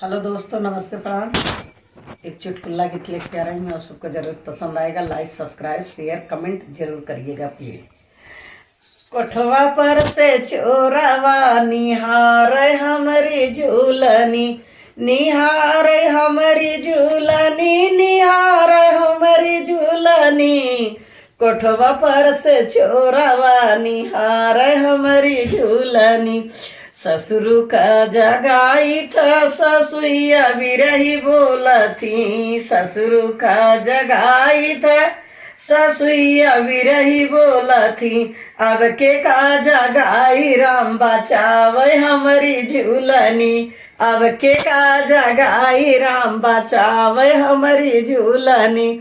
Hello दोस्तों, नमस्ते, प्रणाम। एक चुटकुला गीत लेके आ रही हूँ। आप सबको जरूर पसंद आएगा। लाइक, सब्सक्राइब, शेयर, कमेंट जरूर करिएगा प्लीज। कोठवा पर से चोरवा निहार हमारी झूलनी, निहार हमारी झूलनी, निहार हमारी झूलनी। कोठवा पर से चोरवा निहार हमारी झूलनी। ससुर का जगाई था ससुइया बिरही बोलती, ससुर का जगाई था ससुइया बिरही बोलती। अब के का जगाई राम बचावे हमारी झूलनी, अब के का जगाई राम बचावे हमारी झूलनी।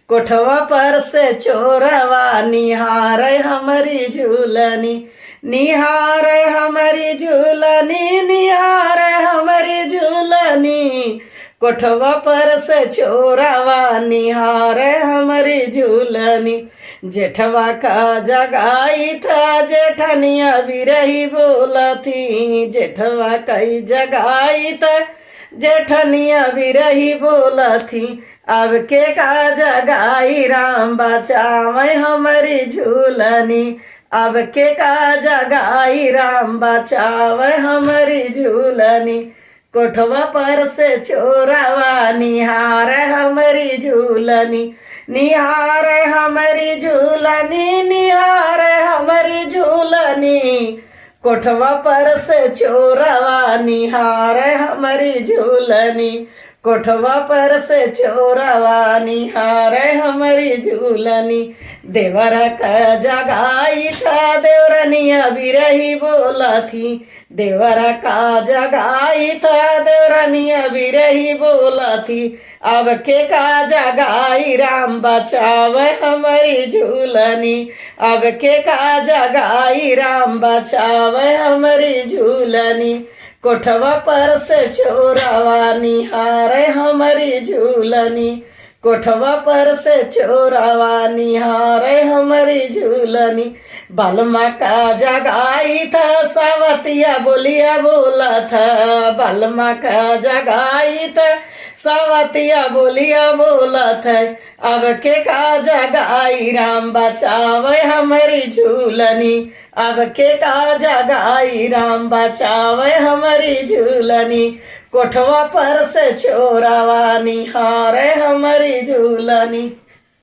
कोठवा पर से चोरवा निहार हमारी झूलनी, निहार हमारी झूलनी, निहार हमारी झूलनी। कोठवा पर से चोरवा निहार हमारी झूलनी। जेठवा का जगाई था जेठनिया बिरही बोलती, जेठवा कई जगाई था जेठनिया बिरही बोलती। अब के का जगाई राम बचावे हमारी झूलनी, अब के का जगाई राम बचावे हमारी झूलनी। कोठवा पर से चोरवा निहार हमारी झूलनी, निहार हमारी झूलनी, निहार हमारी झूलनी। कोठवा पर से चोरवा निहार हमारी झूलनी, कोठवा पर से चोरवा निहार हमारी झूलनी। देवर का जगाई था देवरनिया बिरही बोलती, देवर का जगाई था देवरनिया बिरही बोलती। अब के का जगाई राम बचावे हमारी झूलनी, अब के का जगाई राम बचावे हमारी झूलनी। कोठवा पर से चोरवा निहार हमारी झूलनी, कोठवा पर से चोरवा निहार हमारी झूलनी। बलमा का जगाई था सावतिया बोलिया बोला था, बलमा का जगाई था सावतिया बोलिया बोला था। अब के का जगाई राम बचावे हमारी झूलनी, अब के का जगाई राम बचावे हमारी झूलनी। कोठवा पर से चोरवा निहार हमारी झूलनी।